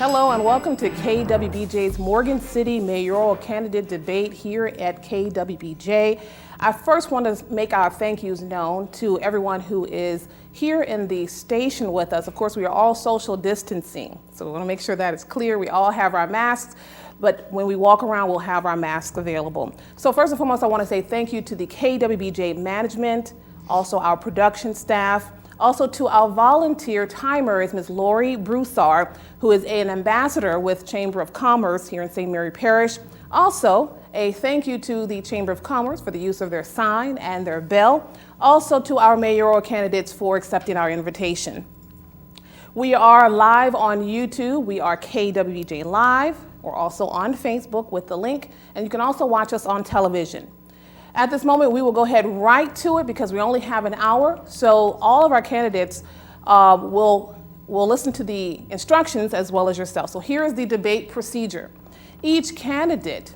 Hello and welcome to KWBJ's Morgan City Mayoral Candidate Debate here at KWBJ. I first want to make our thank yous known to everyone who is here in the station with us. Of course, we are all social distancing, so we want to make sure that it's clear. We all have our masks, but when we walk around, we'll have our masks available. So first and foremost, I want to say thank you to the KWBJ management, also our production staff. Also to our volunteer timer is Ms. Lori Broussard, who is an ambassador with Chamber of Commerce here in St. Mary Parish. Also, a thank you to the Chamber of Commerce for the use of their sign and their bell. Also to our mayoral candidates for accepting our invitation. We are live on YouTube. We are KWBJ Live. We're also on Facebook with the link, and you can also watch us on television. At this moment, we will go ahead right to it because we only have an hour. So all of our candidates will listen to the instructions as well as yourself. So here is the debate procedure. Each candidate,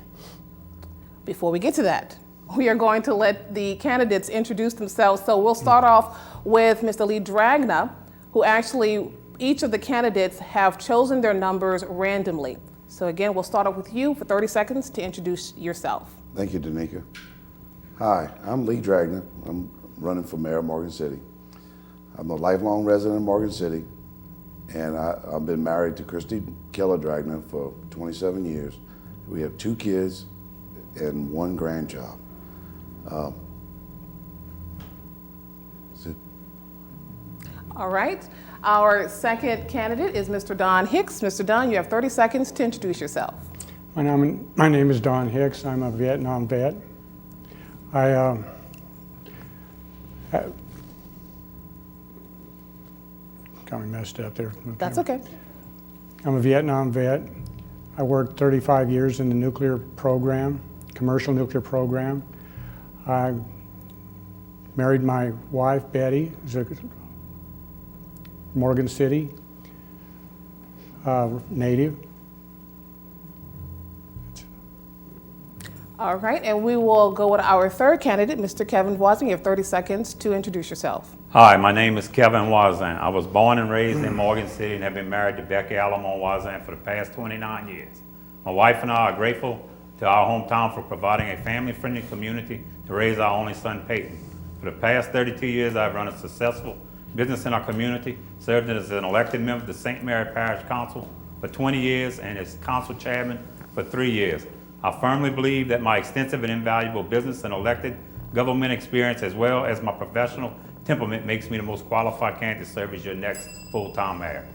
before we get to that, we are going to let the candidates introduce themselves. So we'll start off with Mr. Lee Dragna, who actually, each of the candidates have chosen their numbers randomly. So again, we'll start off with you for 30 seconds to introduce yourself. Thank you, Danica. Hi, I'm Lee Dragna. I'm running for mayor of Morgan City. I'm a lifelong resident of Morgan City, and I've been married to Christy Keller Dragna for 27 years. We have 2 kids and 1 grandchild. That's it. All right. Our second candidate is Mr. Don Hicks. Mr. Don, you have 30 seconds to introduce yourself. My name is Don Hicks. I'm a Vietnam vet. Got me messed up there. Okay. That's okay. I'm a Vietnam vet. I worked 35 years in the nuclear program, commercial nuclear program. I married my wife, Betty, who's a Morgan City native. All right, and we will go with our third candidate, Mr. Kevin Voisin. You have 30 seconds to introduce yourself. Hi, my name is Kevin Voisin. I was born and raised in Morgan City and have been married to Becky Alamon Voisin for the past 29 years. My wife and I are grateful to our hometown for providing a family-friendly community to raise our only son, Peyton. For the past 32 years, I've run a successful business in our community, served as an elected member of the St. Mary Parish Council for 20 years and as council chairman for 3 years. I firmly believe that my extensive and invaluable business and elected government experience, as well as my professional temperament, makes me the most qualified candidate to serve as your next full-time mayor.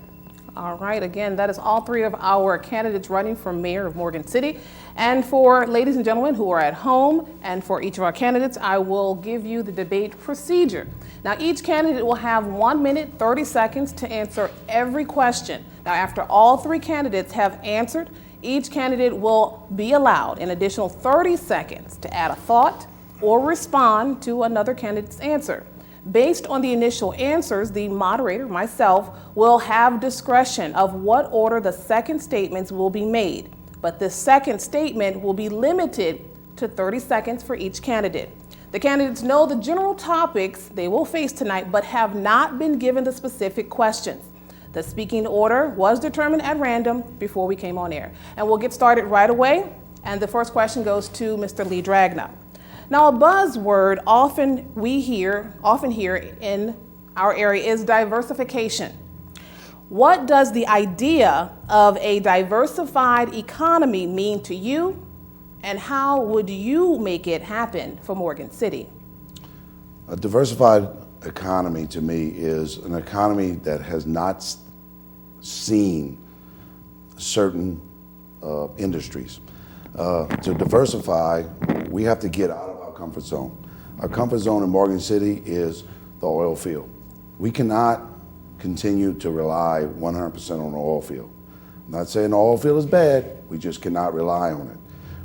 All right, again, that is all 3 of our candidates running for mayor of Morgan City. And for ladies and gentlemen who are at home, and for each of our candidates, I will give you the debate procedure. Now, each candidate will have 1 minute, 30 seconds to answer every question. Now, after all 3 candidates have answered, each candidate will be allowed an additional 30 seconds to add a thought or respond to another candidate's answer. Based on the initial answers, the moderator, myself, will have discretion of what order the second statements will be made. But the second statement will be limited to 30 seconds for each candidate. The candidates know the general topics they will face tonight, but have not been given the specific questions. The speaking order was determined at random before we came on air. And we'll get started right away. And the first question goes to Mr. Lee Dragna. Now, a buzzword often hear in our area is diversification. What does the idea of a diversified economy mean to you? And how would you make it happen for Morgan City? A diversified economy to me is an economy that has not seen certain industries. To diversify, we have to get out of our comfort zone. Our comfort zone in Morgan City is the oil field. We cannot continue to rely 100% on the oil field. I'm not saying the oil field is bad, we just cannot rely on it.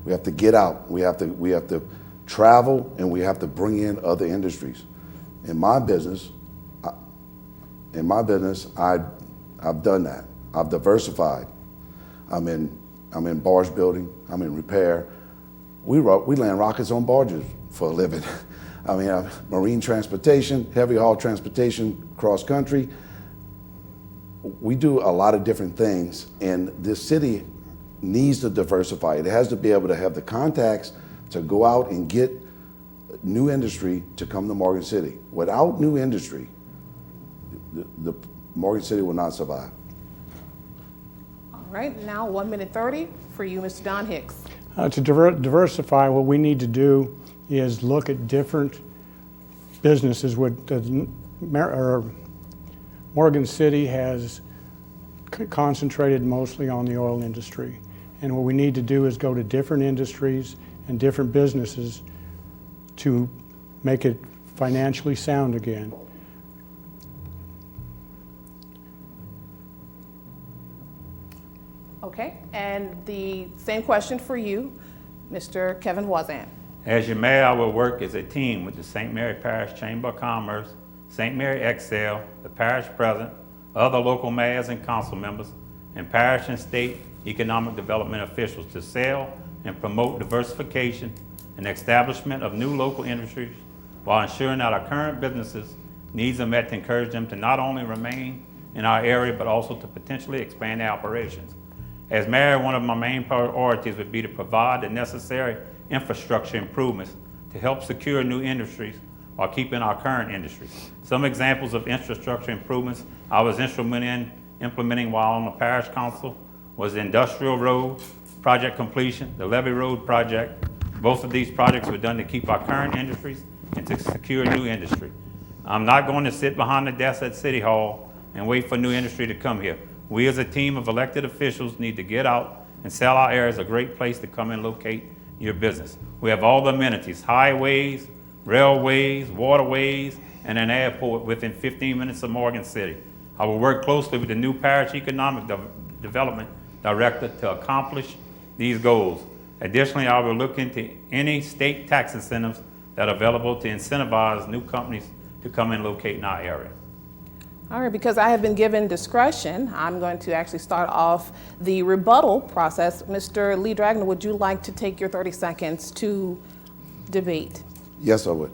We have to get out, we have to travel, and we have to bring in other industries. In my business, I've done that. I've diversified. I'm in barge building. I'm in repair. We land rockets on barges for a living. I mean, marine transportation, heavy haul transportation, cross country. we do a lot of different things, and this city needs to diversify. It has to be able to have the contacts to go out and get new industry to come to Morgan City. Without new industry, the Morgan City will not survive. All right, now 1 minute 30 for you, Mr. Don Hicks. To diversify, what we need to do is look at different businesses. Morgan City has concentrated mostly on the oil industry. And what we need to do is go to different industries and different businesses to make it financially sound again. Okay, and the same question for you, Mr. Kevin Wazan. As your mayor, I will work as a team with the St. Mary Parish Chamber of Commerce, St. Mary Excel, the parish president, other local mayors and council members, and parish and state economic development officials to sell and promote diversification and establishment of new local industries while ensuring that our current businesses' needs are met to encourage them to not only remain in our area but also to potentially expand their operations. As mayor, one of my main priorities would be to provide the necessary infrastructure improvements to help secure new industries while keeping our current industries. Some examples of infrastructure improvements I was instrumental in implementing while on the parish council was the Industrial Road project completion, the Levee Road project. Both of these projects were done to keep our current industries and to secure new industry. I'm not going to sit behind the desk at City Hall and wait for new industry to come here. We as a team of elected officials need to get out and sell our area as a great place to come and locate your business. We have all the amenities, highways, railways, waterways, and an airport within 15 minutes of Morgan City. I will work closely with the new Parish Economic Development Director to accomplish these goals. Additionally, I will look into any state tax incentives that are available to incentivize new companies to come and locate in our area. All right, because I have been given discretion, I'm going to actually start off the rebuttal process. Mr. Lee Dragner, would you like to take your 30 seconds to debate? Yes, I would.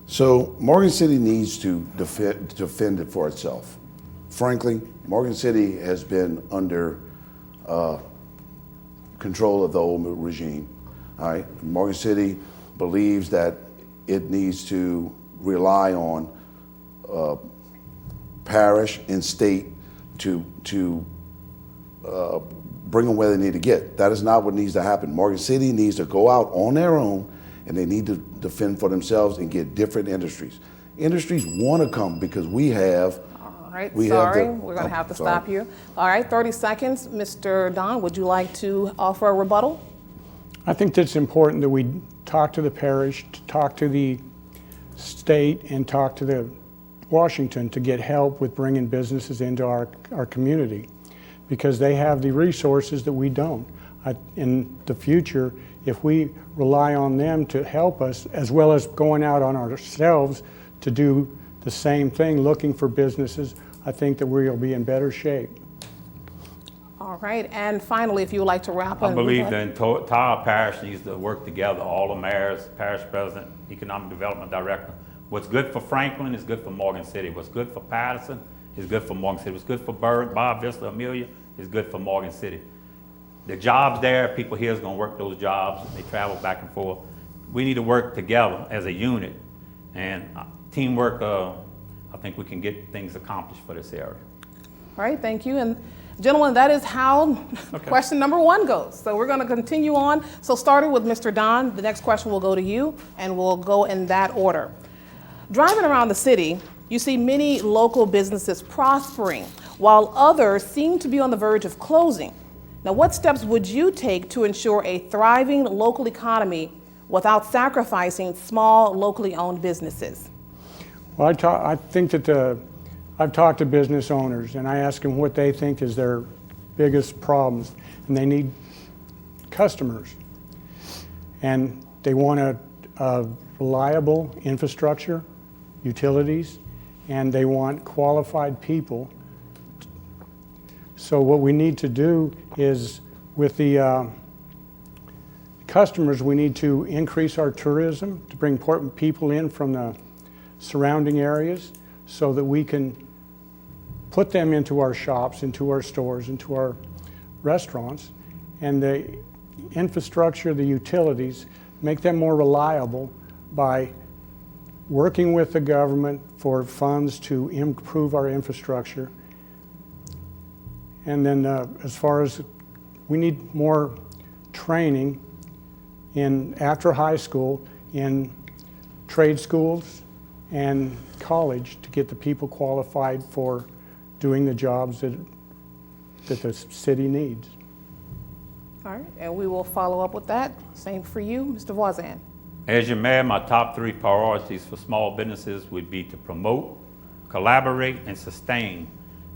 So Morgan City needs to defend it for itself. Frankly, Morgan City has been under control of the old regime. All right, Morgan City believes that it needs to rely on parish and state to bring them where they need to get. That is not what needs to happen. Morgan City needs to go out on their own, and they need to defend for themselves and get different industries. Industries want to come because we have. All right, sorry, we're going to have to stop you. All right, 30 seconds. Mr. Don, would you like to offer a rebuttal? I think it's important that we talk to the parish, to talk to the state, and talk to the Washington to get help with bringing businesses into our community, because they have the resources that we don't. In the future, if we rely on them to help us, as well as going out on ourselves to do the same thing, looking for businesses, I think that we'll be in better shape. All right, and finally, if you would like to wrap up. I believe the entire parish needs to work together, all the mayors, parish president, economic development director. What's good for Franklin is good for Morgan City. What's good for Patterson is good for Morgan City. What's good for Bar Vista, Amelia is good for Morgan City. The jobs there, people here is going to work those jobs. They travel back and forth. We need to work together as a unit, and teamwork, I think we can get things accomplished for this area. All right, thank you. And gentlemen, that is how question number 1 goes. So we're going to continue on. So starting with Mr. Don, the next question will go to you, and we'll go in that order. Driving around the city, you see many local businesses prospering, while others seem to be on the verge of closing. Now, what steps would you take to ensure a thriving local economy without sacrificing small, locally owned businesses? Well, I think that I've talked to business owners, and I ask them what they think is their biggest problems, and they need customers, and they want a reliable infrastructure, utilities, and they want qualified people. So what we need to do is, with the customers, we need to increase our tourism to bring people in from the surrounding areas so that we can put them into our shops, into our stores, into our restaurants, and the infrastructure, the utilities, make them more reliable by working with the government for funds to improve our infrastructure. And then as far as we need more training after high school in trade schools and college to get the people qualified for doing the jobs that the city needs. All right, and we will follow up with that. Same for you, Mr. Voisin. As your mayor, my top 3 priorities for small businesses would be to promote, collaborate, and sustain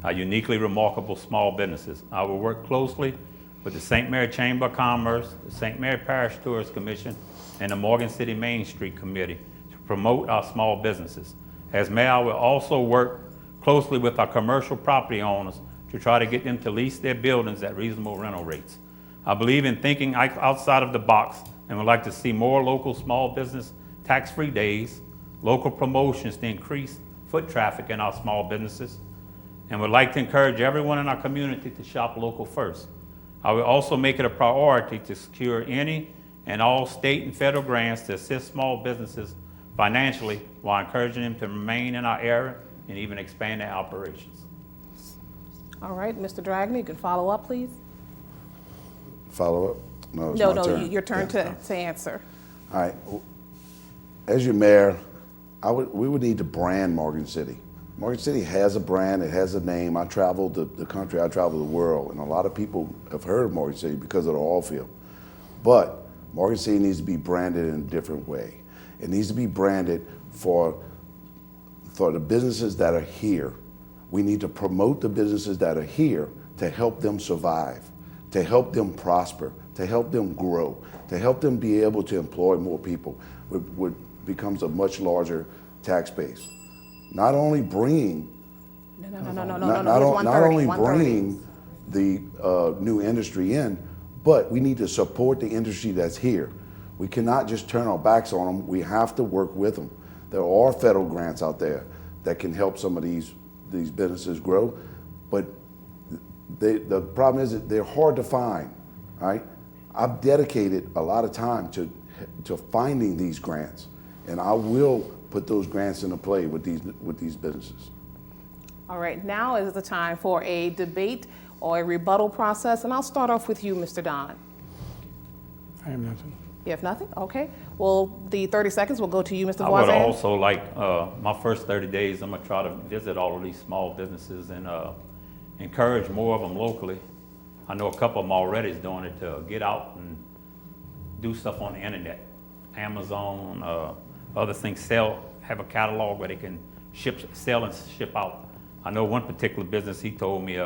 our uniquely remarkable small businesses. I will work closely with the St. Mary Chamber of Commerce, the St. Mary Parish Tourist Commission, and the Morgan City Main Street Committee to promote our small businesses. As mayor, I will also work closely with our commercial property owners to try to get them to lease their buildings at reasonable rental rates. I believe in thinking outside of the box and would like to see more local small business tax-free days, local promotions to increase foot traffic in our small businesses, and would like to encourage everyone in our community to shop local first. I will also make it a priority to secure any and all state and federal grants to assist small businesses financially while encouraging them to remain in our area and even expand their operations. All right, Mr. Dragna, you can follow up, please. Follow up? No, it's No, my no, turn. your turn Yeah. to answer. All right. As your mayor, we would need to brand Morgan City. Morgan City has a brand, it has a name. I traveled the country, I traveled the world, and a lot of people have heard of Morgan City because of the oil field. But Morgan City needs to be branded in a different way. It needs to be branded for the businesses that are here. We need to promote the businesses that are here to help them survive, to help them prosper, to help them grow, to help them be able to employ more people, which becomes a much larger tax base. Not only bringing, not only bringing the new industry in, but we need to support the industry that's here. We cannot just turn our backs on them. We have to work with them. There are federal grants out there that can help some of these businesses grow, but the problem is that they're hard to find, right? I've dedicated a lot of time to finding these grants, and I will put those grants into play with these businesses. All right, now is the time for a debate or a rebuttal process, and I'll start off with you, Mr. Don. I have nothing. You have nothing? Okay. Well, the 30 seconds will go to you, Mr. I would Voisin. also like, my first 30 days, I'm gonna try to visit all of these small businesses and encourage more of them locally. I know a couple of them already is doing it to get out and do stuff on the internet. Amazon, other things, have a catalog where they can sell and ship out. I know one particular business, he told me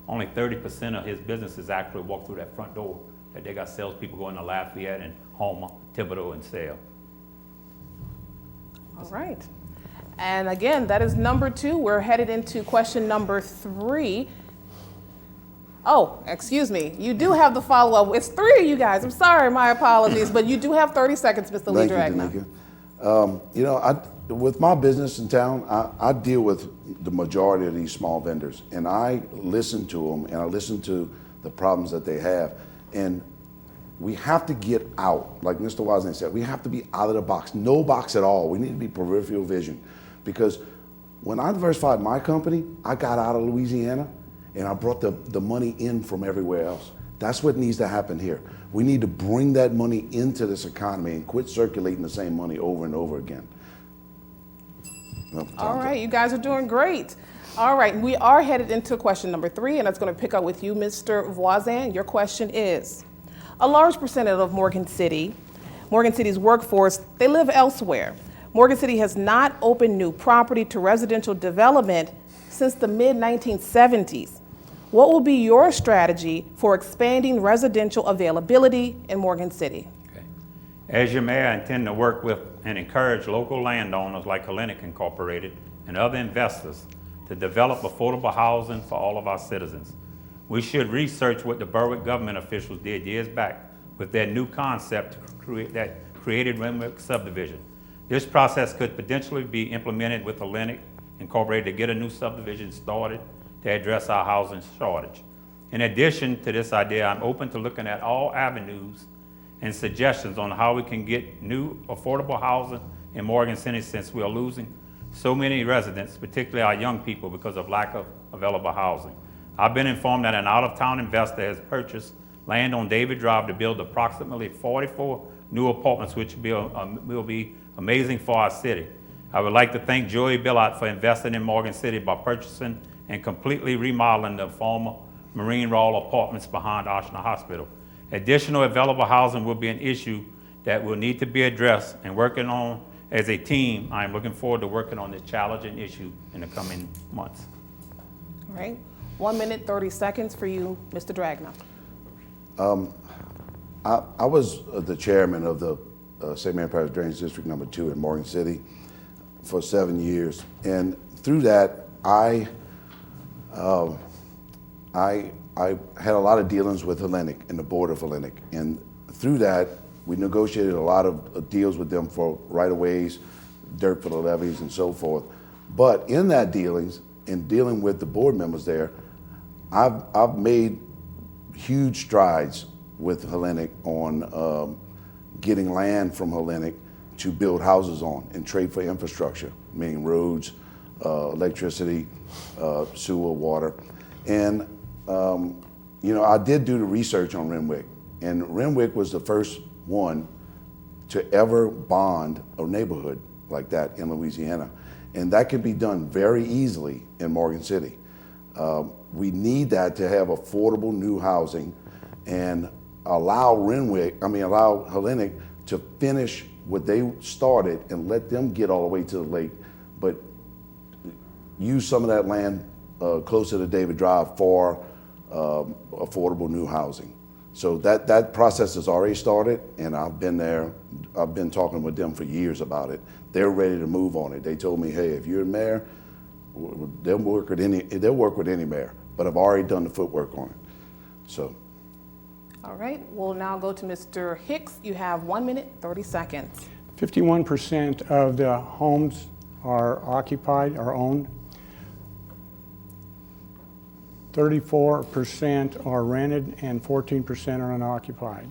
only 30% of his businesses actually walk through that front door, that they got salespeople going to Lafayette and Homer, Thibodeau, and sell. All right. And again, that is number 2. We're headed into question number 3. Oh, excuse me. You do have the follow-up. It's 3 of you guys. I'm sorry, my apologies, but you do have 30 seconds, Mr. Lee Dragna. Thank you, Danica. With my business in town, I deal with the majority of these small vendors, and I listen to them, and I listen to the problems that they have. And we have to get out, like Mr. Voisin said, we have to be out of the box, no box at all. We need to be peripheral vision, because when I diversified my company, I got out of Louisiana and I brought the money in from everywhere else. That's what needs to happen here. We need to bring that money into this economy and quit circulating the same money over and over again. Well, All right, you guys are doing great. All right, we are headed into question number 3, and that's going to pick up with you, Mr. Voisin. Your question is, a large percentage of Morgan City's workforce, they live elsewhere. Morgan City has not opened new property to residential development since the mid-1970s. What will be your strategy for expanding residential availability in Morgan City? Okay. As your mayor, I intend to work with and encourage local landowners like Hellenic Incorporated and other investors to develop affordable housing for all of our citizens. We should research what the Berwick government officials did years back with their new concept that created Renwick subdivision. This process could potentially be implemented with Hellenic Incorporated to get a new subdivision started to address our housing shortage. In addition to this idea, I'm open to looking at all avenues and suggestions on how we can get new affordable housing in Morgan City, since we are losing so many residents, particularly our young people, because of lack of available housing. I've been informed that an out-of-town investor has purchased land on David Drive to build approximately 44 new apartments, which will be amazing for our city. I would like to thank Joey Billot for investing in Morgan City by purchasing and completely remodeling the former Mayoral apartments behind Ochsner Hospital. Additional available housing will be an issue that will need to be addressed, and working on as a team, I am looking forward to working on this challenging issue in the coming months. All right, 1 minute, 30 seconds for you, Mr. Dragna. I was the chairman of the St. Mary Parish Drainage District Number 2 in Morgan City for 7 years, and through that, I had a lot of dealings with Hellenic and the board of Hellenic, and through that, we negotiated a lot of deals with them for right-of-ways, dirt for the levees, and so forth. But in that dealings, in dealing with the board members there, I've made huge strides with Hellenic on getting land from Hellenic to build houses on and trade for infrastructure, meaning roads, electricity, sewer, water. And you know, I did do the research on Renwick, and Renwick was the first one to ever bond a neighborhood like that in Louisiana. And that can be done very easily in Morgan City. We need that to have affordable new housing and allow Hellenic to finish what they started and let them get all the way to the lake, but use some of that land closer to David Drive for affordable new housing. So that process has already started, and I've been there. I've been talking with them for years about it. They're ready to move on it. They told me, hey, if you're a mayor, they'll work with any mayor, but I've already done the footwork on it. So. All right, we'll now go to Mr. Hicks. You have 1 minute, 30 seconds. 51% of the homes are occupied, are owned. 34% are rented and 14% are unoccupied.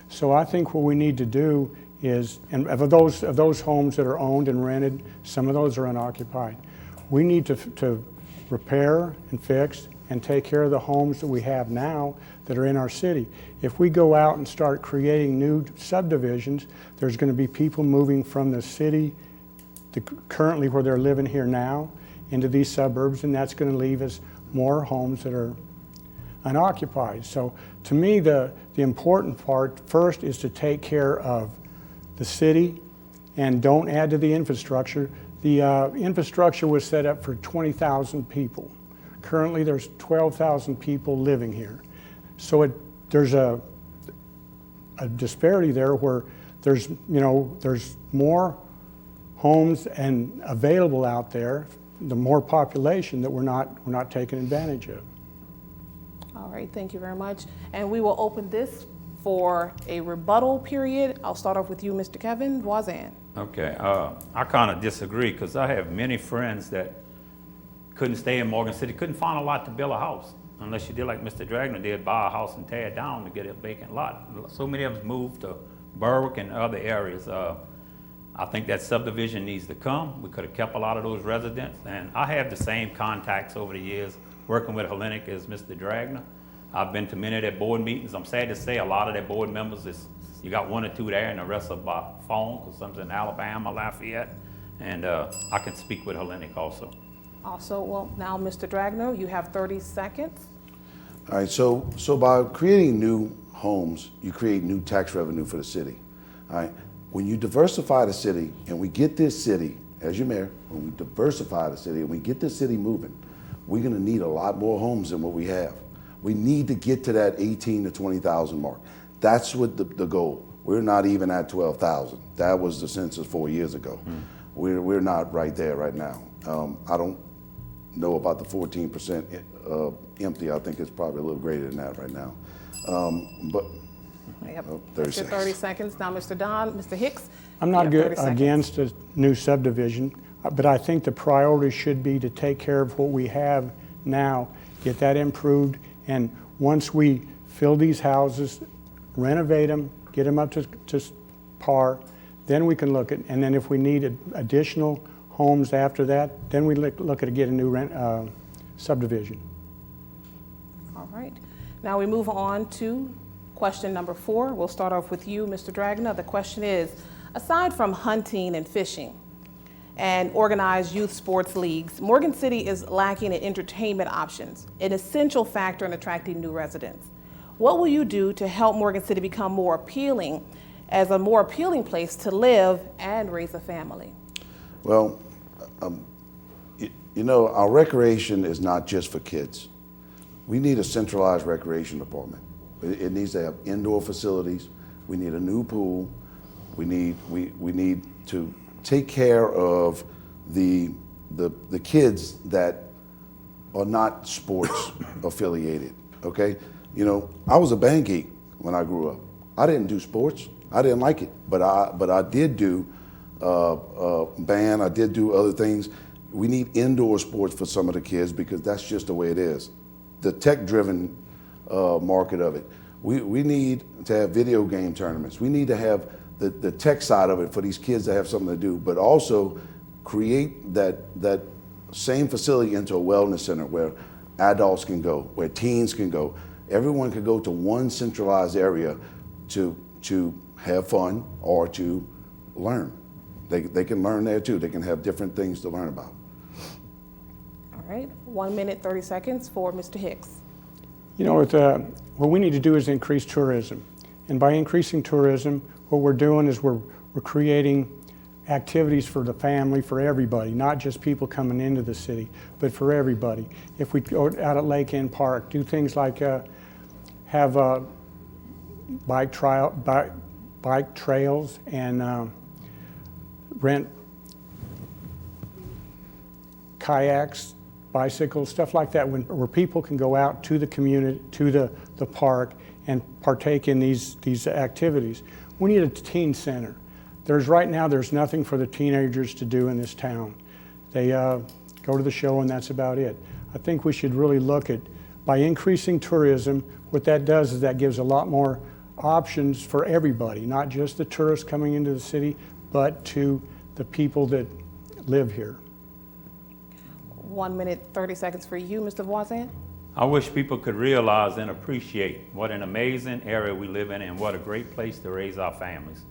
So I think what we need to do is, and of those homes that are owned and rented, some of those are unoccupied. We need to repair and fix and take care of the homes that we have now that are in our city. If we go out and start creating new subdivisions, there's going to be people moving from the city to currently where they're living here now into these suburbs, and that's going to leave us more homes that are unoccupied. So to me, the important part first is to take care of the city and don't add to the infrastructure. The infrastructure was set up for 20,000 people. Currently there's 12,000 people living here. So there's a disparity there where there's more homes and available out there, the more population that we're not taking advantage of. All right, thank you very much. And we will open this for a rebuttal period. I'll start off with you, Mr. Kevin Voisin. Okay, I kind of disagree, because I have many friends that couldn't stay in Morgan City, couldn't find a lot to build a house, unless you did like Mr. Dragner did, buy a house and tear it down to get a vacant lot. So many of them moved to Berwick and other areas. I think that subdivision needs to come. We could have kept a lot of those residents, and I have the same contacts over the years working with Hellenic as Mr. Dragner. I've been to many of their board meetings. I'm sad to say a lot of their board members, you got 1 or 2 there, and the rest are by phone, because some's in Alabama, Lafayette, and I can speak with Hellenic also. Also, well, now, Mr. Dragner, you have 30 seconds. All right, so by creating new homes, you create new tax revenue for the city. All right, when you diversify the city, and we get this city, as your mayor, when we diversify the city and we get this city moving, we're gonna need a lot more homes than what we have. We need to get to that 18 to 20,000 mark. That's what the goal. We're not even at 12,000. That was the census 4 years ago. We're not right there right now. I don't know about the 14% empty. I think it's probably a little greater than that right now. But Yep. 30 That's your 30 seconds. Now, Mr. Hicks. I'm you not have 30 seconds. against a new subdivision, but I think the priority should be to take care of what we have now, get that improved, and once we fill these houses, renovate them, get them up to par, then we can look at, and then if we need additional homes after that, then we look at getting a new subdivision. All right. Now we move on to question number 4. We'll start off with you, Mr. Dragna. The question is, aside from hunting and fishing and organized youth sports leagues, Morgan City is lacking in entertainment options, an essential factor in attracting new residents. What will you do to help Morgan City become more appealing as a more appealing place to live and raise a family? Well, you know, our recreation is not just for kids. We need a centralized recreation department. It needs to have indoor facilities. We need a new pool. We need to take care of the kids that are not sports affiliated. Okay, you know, I was a band geek when I grew up. I didn't do sports. I didn't like it, but I did do band. I did do other things. We need indoor sports for some of the kids because that's just the way it is. The tech-driven market of it. We need to have video game tournaments. We need to have the tech side of it for these kids to have something to do, but also create that same facility into a wellness center where adults can go, where teens can go. Everyone can go to one centralized area to have fun or to learn. They can learn there too. They can have different things to learn about. All right, 1 minute, 30 seconds for Mr. Hicks. You know, what we need to do is increase tourism. And by increasing tourism, what we're doing is we're creating activities for the family, for everybody, not just people coming into the city, but for everybody. If we go out at Lake End Park, do things like have bike trails and rent kayaks, bicycles, stuff like that, where people can go out to the community, to the park, and partake in these activities. We need a teen center. Right now, there's nothing for the teenagers to do in this town. They go to the show and that's about it. I think we should really look at, by increasing tourism, what that does is that gives a lot more options for everybody, not just the tourists coming into the city, but to the people that live here. 1 minute, 30 seconds for you, Mr. Voisin. I wish people could realize and appreciate what an amazing area we live in and what a great place to raise our families.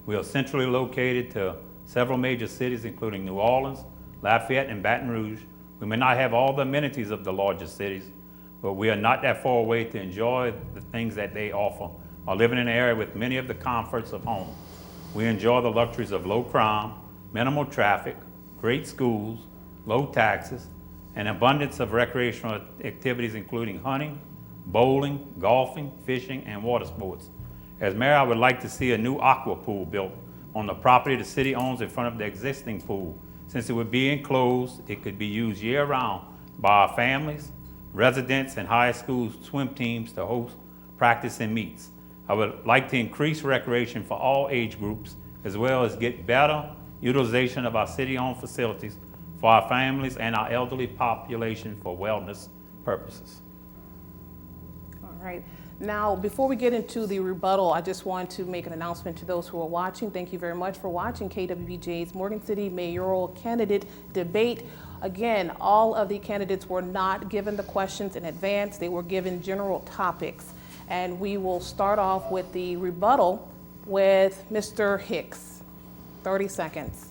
We are centrally located to several major cities, including New Orleans, Lafayette, and Baton Rouge. We may not have all the amenities of the largest cities, but we are not that far away to enjoy the things that they offer, while living in an area with many of the comforts of home. We enjoy the luxuries of low crime, minimal traffic, great schools, low taxes, an abundance of recreational activities including hunting, bowling, golfing, fishing, and water sports. As mayor, I would like to see a new aqua pool built on the property the city owns in front of the existing pool. Since it would be enclosed, it could be used year-round by our families, residents, and high school swim teams to host practice and meets. I would like to increase recreation for all age groups, as well as get better utilization of our city-owned facilities for our families and our elderly population for wellness purposes. All right. Now, before we get into the rebuttal, I just want to make an announcement to those who are watching. Thank you very much for watching KWBJ's Morgan City Mayoral Candidate Debate. Again, all of the candidates were not given the questions in advance. They were given general topics. And we will start off with the rebuttal with Mr. Hicks. 30 seconds.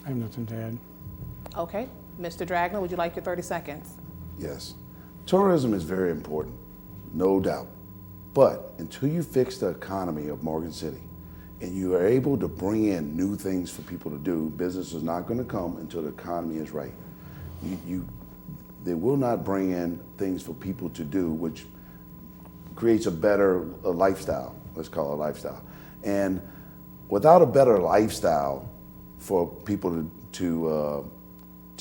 I have nothing to add. Okay. Mr. Dragna, would you like your 30 seconds? Yes. Tourism is very important, no doubt. But until you fix the economy of Morgan City and you are able to bring in new things for people to do, business is not going to come until the economy is right. They will not bring in things for people to do, which creates a better lifestyle. Let's call it a lifestyle. And without a better lifestyle for people to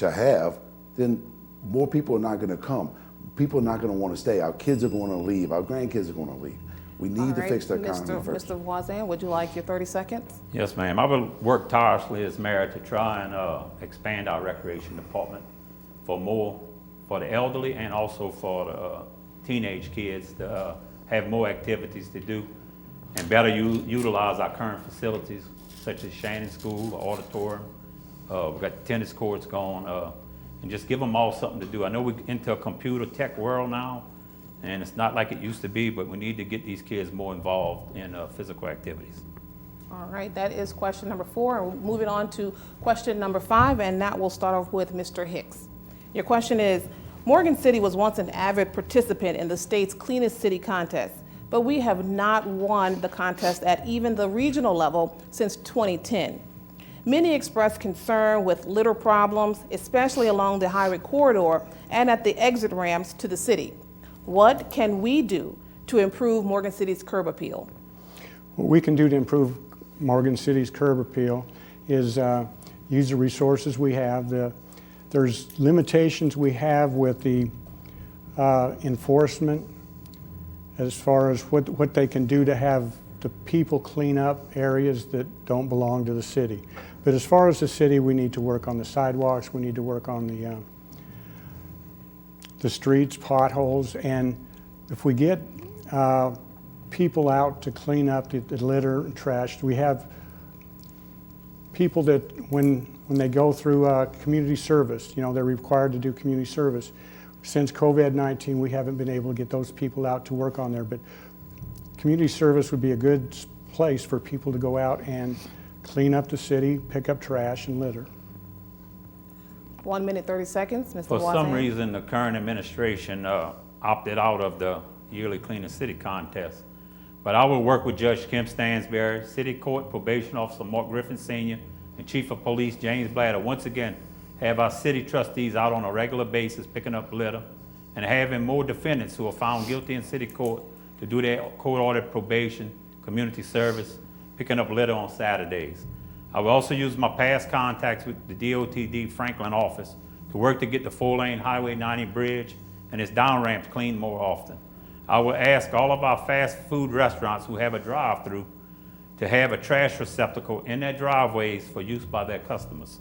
have, then more people are not going to come. People are not going to want to stay. Our kids are going to leave. Our grandkids are going to leave. We need to fix the economy first. Mr. Voisin, would you like your 30 seconds? Yes, ma'am. I will work tirelessly as mayor to try and expand our recreation department for for the elderly and also for the teenage kids to have more activities to do and better utilize our current facilities, such as Shannon School, auditorium. We've got tennis courts going, and just give them all something to do. I know we're into a computer tech world now, and it's not like it used to be, but we need to get these kids more involved in physical activities. All right, that is question number 4. And moving on to question number 5, and that will start off with Mr. Hicks. Your question is, Morgan City was once an avid participant in the state's Cleanest City contest, but we have not won the contest at even the regional level since 2010. Many expressed concern with litter problems, especially along the highway corridor and at the exit ramps to the city. What can we do to improve Morgan City's curb appeal? What we can do to improve Morgan City's curb appeal is use the resources we have. There's limitations we have with the enforcement as far as what they can do to have the people clean up areas that don't belong to the city. But as far as the city, we need to work on the sidewalks, we need to work on the streets, potholes, and if we get people out to clean up the litter and trash, we have people that when they go through community service, you know, they're required to do community service. Since COVID-19, we haven't been able to get those people out to work on there, but community service would be a good place for people to go out and clean up the city, pick up trash and litter. 1 minute, 30 seconds, Mr. For Wazan. some reason, the current administration opted out of the yearly Cleanest City contest. But I will work with Judge Kim Stansberry, City Court Probation Officer Mark Griffin Sr., and Chief of Police James Blatter once again have our city trustees out on a regular basis picking up litter and having more defendants who are found guilty in city court to do their court-ordered probation, community service, picking up litter on Saturdays. I will also use my past contacts with the DOTD Franklin office to work to get the 4-lane Highway 90 bridge and its down ramps cleaned more often. I will ask all of our fast food restaurants who have a drive-through to have a trash receptacle in their driveways for use by their customers.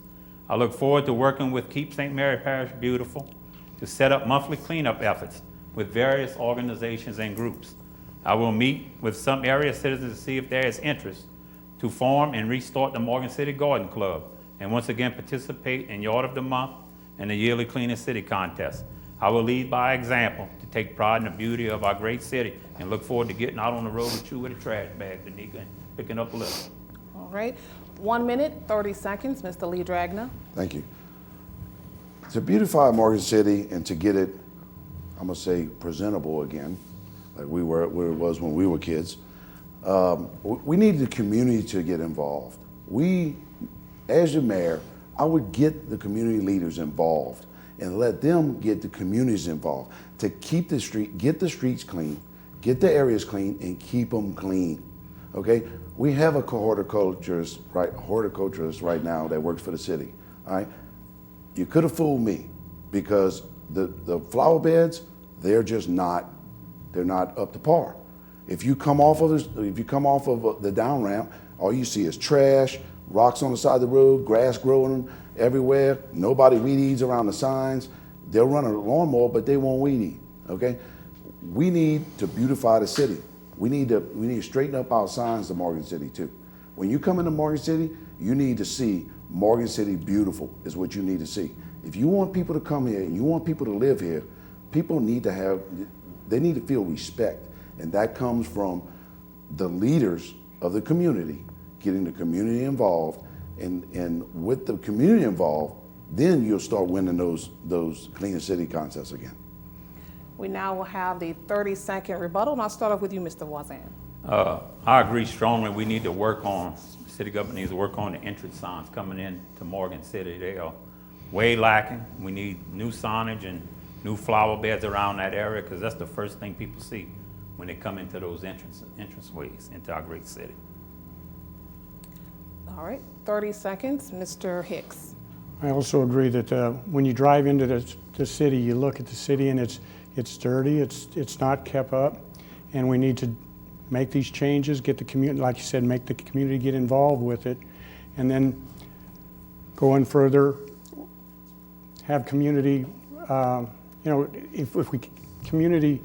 I look forward to working with Keep St. Mary Parish Beautiful to set up monthly cleanup efforts with various organizations and groups. I will meet with some area citizens to see if there is interest to form and restart the Morgan City Garden Club and once again participate in Yard of the Month and the yearly Cleanest City contest. I will lead by example to take pride in the beauty of our great city and look forward to getting out on the road with you with a trash bag, Danica, and picking up litter. All right, 1 minute, 30 seconds, Mr. Lee Dragna. Thank you. To beautify Morgan City and to get it, I'm gonna say, presentable again, like we were where it was when we were kids, we need the community to get involved. We, as the mayor, I would get the community leaders involved and let them get the communities involved to keep the get the streets clean, get the areas clean, and keep them clean. Okay, we have a horticulturist right now that works for the city. All right, you could have fooled me because the flower beds, they're not up to par. If you come off of the down ramp, all you see is trash, rocks on the side of the road, grass growing everywhere. Nobody weed eats around the signs. They'll run a lawnmower, but they won't weed eat. Okay, we need to beautify the city. We need to straighten up our signs to Morgan City too. When you come into Morgan City, you need to see Morgan City beautiful is what you need to see. If you want people to come here and you want people to live here, people need to feel respect. And that comes from the leaders of the community, getting the community involved. And with the community involved, then you'll start winning those Cleanest City contests again. We now will have the 30-second rebuttal, and I'll start off with you, Mr. Wazan. I agree strongly. We need to work on, city government needs to work on the entrance signs coming in to Morgan City. They are way lacking. We need new signage and new flower beds around that area because that's the first thing people see when they come into those entranceways into our great city. All right, 30 seconds, Mr. Hicks. I also agree that when you drive into the city, you look at the city and it's dirty, it's not kept up, and we need to make these changes, get the community, like you said, make the community get involved with it, and then going further, have community you know, if we community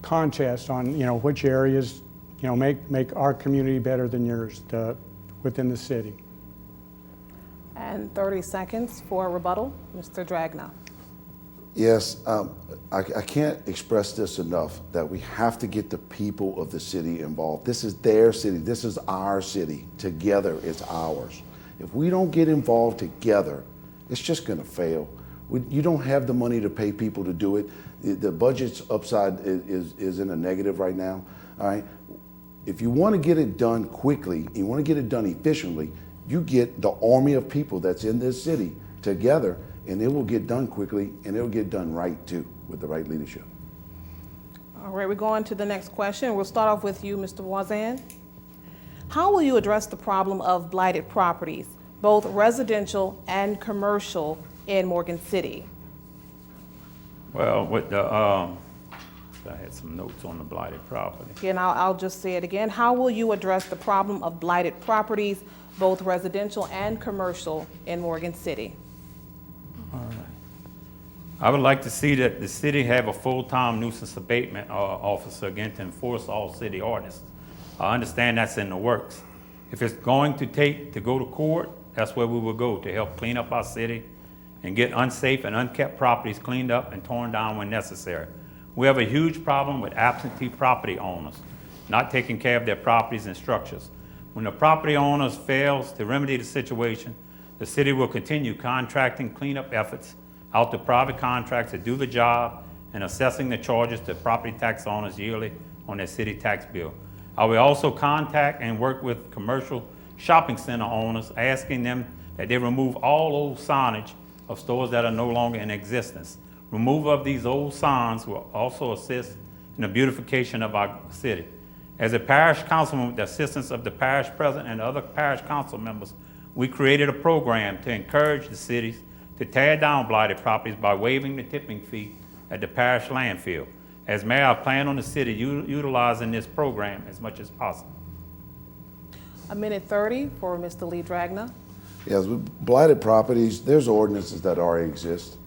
contest on, you know, which areas, you know, make our community better than yours within the city. And 30 seconds for rebuttal, Mr. Dragna. Yes, I can't express this enough, that we have to get the people of the city involved. This is their city. This is our city. Together, it's ours. If we don't get involved together, it's just going to fail. You don't have the money to pay people to do it. The budget's upside is in a negative right now. All right. If you want to get it done quickly, you want to get it done efficiently, you get the army of people that's in this city together, and it will get done quickly, and it will get done right too, with the right leadership. All right, we're going to the next question. We'll start off with you, Mr. Wazan. How will you address the problem of blighted properties, both residential and commercial, in Morgan City? Well, with the, I had some notes on the blighted property. Again, I'll just say it again. How will you address the problem of blighted properties, both residential and commercial, in Morgan City? I would like to see that the city have a full-time nuisance abatement officer, again, to enforce all city ordinances. I understand that's in the works. If it's going to take to go to court, that's where we will go, to help clean up our city and get unsafe and unkept properties cleaned up and torn down when necessary. We have a huge problem with absentee property owners not taking care of their properties and structures. When the property owners fails to remedy the situation, the city will continue contracting cleanup efforts out to private contracts to do the job and assessing the charges to property tax owners yearly on their city tax bill. I will also contact and work with commercial shopping center owners, asking them that they remove all old signage of stores that are no longer in existence. Removal of these old signs will also assist in the beautification of our city. As a parish councilman, with the assistance of the parish president and other parish council members, we created a program to encourage the cities to tear down blighted properties by waiving the tipping fee at the parish landfill. As mayor, I plan on the city utilizing this program as much as possible. A minute 30 for Mr. Lee Dragna. Yes, with blighted properties, there's ordinances that already exist.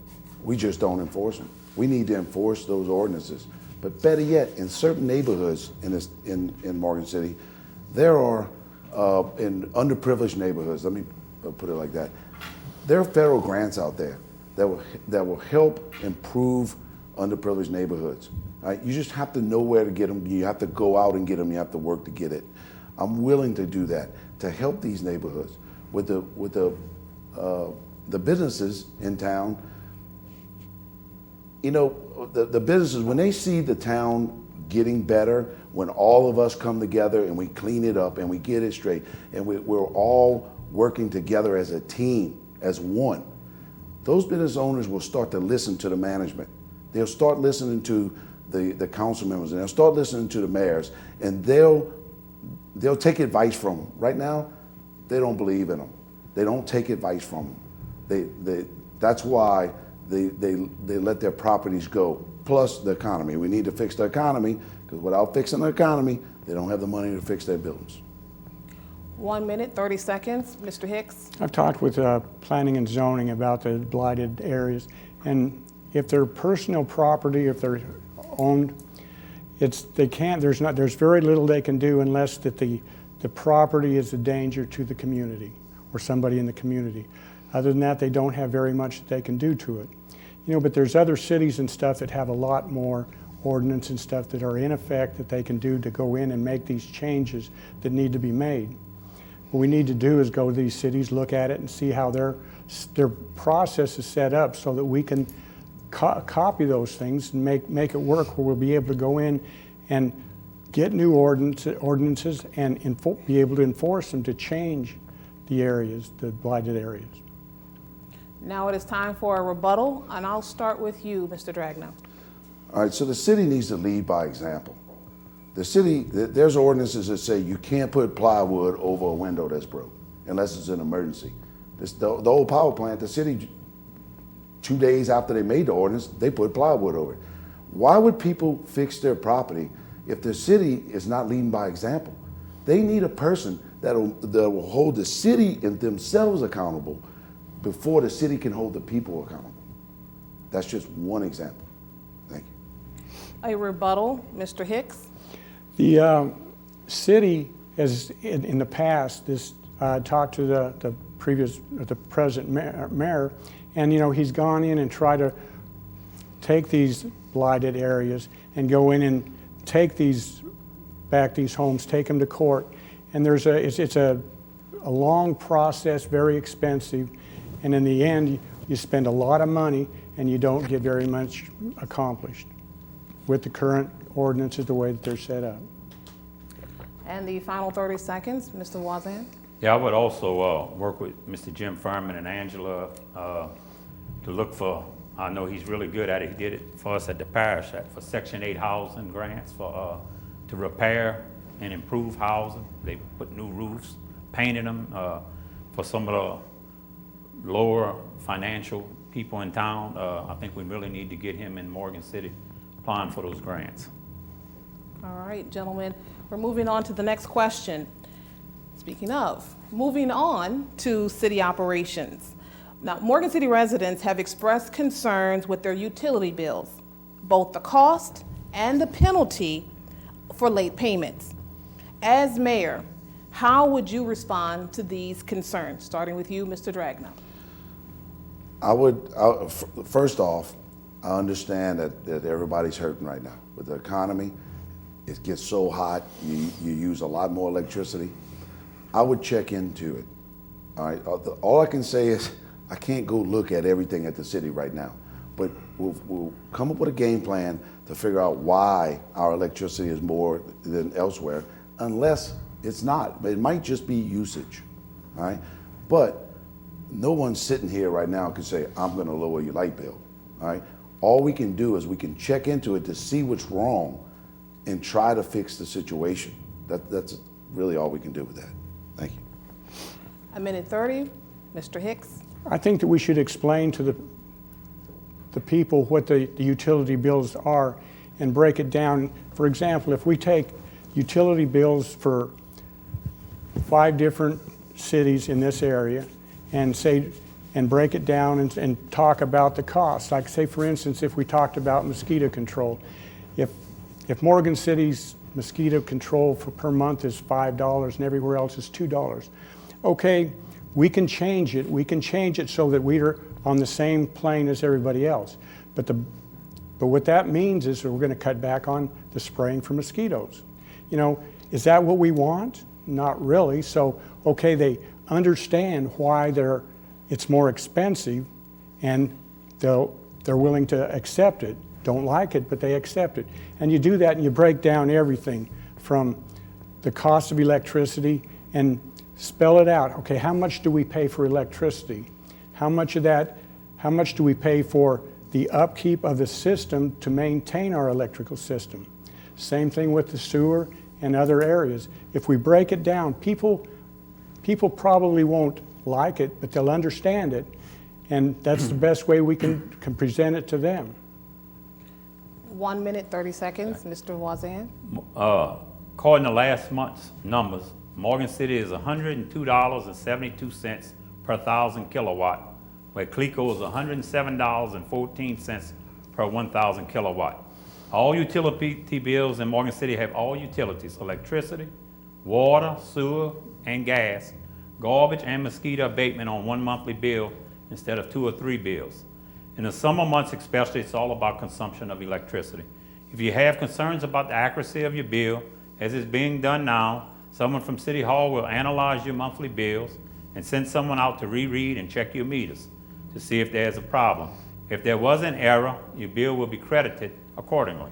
We just don't enforce them. We need to enforce those ordinances. But better yet, in certain neighborhoods in Morgan City, there are, in underprivileged neighborhoods, let me put it like that, there are federal grants out there that will help improve underprivileged neighborhoods. Right? You just have to know where to get them. You have to go out and get them. You have to work to get it. I'm willing to do that to help these neighborhoods with the businesses in town. You know, the businesses, when they see the town getting better, when all of us come together and we clean it up and we get it straight, and we're all working together as a team, as one, those business owners will start to listen to the management. They'll start listening to the council members, and they'll start listening to the mayors, and they'll take advice from them. Right now, they don't believe in them. They don't take advice from them. That's why they let their properties go. Plus the economy. We need to fix the economy, because without fixing the economy, they don't have the money to fix their buildings. 1 minute, 30 seconds. Mr. Hicks. I've talked with planning and zoning about the blighted areas, and if they're personal property, if they're owned, there's very little they can do unless that the property is a danger to the community or somebody in the community. Other than that, they don't have very much that they can do to it. You know, but there's other cities and stuff that have a lot more ordinance and stuff that are in effect that they can do to go in and make these changes that need to be made. What we need to do is go to these cities, look at it, and see how their process is set up so that we can copy those things and make it work, where we'll be able to go in and get new ordinances and be able to enforce them to change the areas, the blighted areas. Now it is time for a rebuttal, and I'll start with you, Mr. Dragna. All right, so the city needs to lead by example. The city, there's ordinances that say you can't put plywood over a window that's broke unless it's an emergency. The old power plant, the city, 2 days after they made the ordinance, they put plywood over it. Why would people fix their property if the city is not leading by example? They need a person that will hold the city and themselves accountable before the city can hold the people accountable. That's just one example. Thank you. A rebuttal, Mr. Hicks. The city has, in the past, talked to the present mayor, and he's gone in and tried to take these blighted areas and go in and take these homes, take them to court, and it's a long process, very expensive, and in the end, you spend a lot of money and you don't get very much accomplished with the current ordinances the way that they're set up. And the final 30 seconds, Mr. Wazan. Yeah, I would also work with Mr. Jim Furman and Angela to look for, I know he's really good at it, he did it for us at the parish, for Section 8 housing grants to repair and improve housing. They put new roofs, painted them for some of the lower financial people in town. I think we really need to get him in Morgan City applying for those grants. All right, gentlemen, we're moving on to the next question. Speaking of, moving on to city operations. Now, Morgan City residents have expressed concerns with their utility bills, both the cost and the penalty for late payments. As mayor, how would you respond to these concerns? Starting with you, Mr. Dragna. First off, I understand that everybody's hurting right now with the economy. It gets so hot, you use a lot more electricity. I would check into it. All right. All I can say is I can't go look at everything at the city right now, but we'll come up with a game plan to figure out why our electricity is more than elsewhere, unless it's not. It might just be usage. All right. But no one's sitting here right now and can say, I'm going to lower your light bill. All right. All we can do is we can check into it to see what's wrong and try to fix the situation. That's really all we can do with that. Thank you. A minute 30, Mr. Hicks. I think that we should explain to the people what the utility bills are and break it down. For example, if we take utility bills for 5 different cities in this area and break it down and talk about the cost. Like say, for instance, if we talked about mosquito control, if Morgan City's mosquito control per month is $5 and everywhere else is $2, okay, we can change it. We can change it so that we're on the same plane as everybody else. But what that means is that we're going to cut back on the spraying for mosquitoes. Is that what we want? Not really. So, okay, they understand why it's more expensive, and they're willing to accept it. Don't like it, but they accept it. And you do that and you break down everything from the cost of electricity and spell it out. Okay, how much do we pay for electricity? How much do we pay for the upkeep of the system to maintain our electrical system? Same thing with the sewer and other areas. If we break it down, people probably won't like it, but they'll understand it, and that's the best way we can present it to them. 1 minute, 30 seconds, Mr. Wazan. According to last month's numbers, Morgan City is $102.72 per 1,000 kilowatt, where Clico is $107.14 per 1,000 kilowatt. All utility bills in Morgan City have all utilities: electricity, water, sewer, and gas, garbage, and mosquito abatement on one monthly bill instead of 2 or 3 bills. In the summer months especially, it's all about consumption of electricity. If you have concerns about the accuracy of your bill, as is being done now, someone from City Hall will analyze your monthly bills and send someone out to reread and check your meters to see if there's a problem. If there was an error, your bill will be credited accordingly.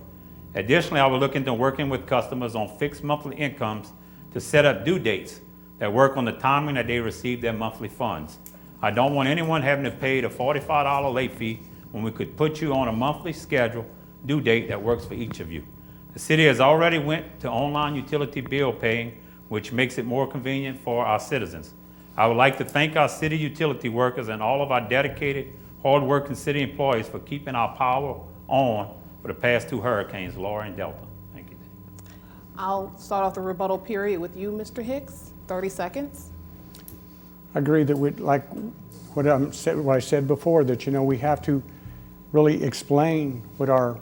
Additionally, I will look into working with customers on fixed monthly incomes to set up due dates that work on the timing that they receive their monthly funds. I don't want anyone having to pay the $45 late fee when we could put you on a monthly schedule due date that works for each of you. The city has already went to online utility bill paying, which makes it more convenient for our citizens. I would like to thank our city utility workers and all of our dedicated, hard-working city employees for keeping our power on for the past 2 hurricanes, Laura and Delta. Thank you. I'll start off the rebuttal period with you, Mr. Hicks. 30 seconds. I agree that like what I said before, that we have to really explain what our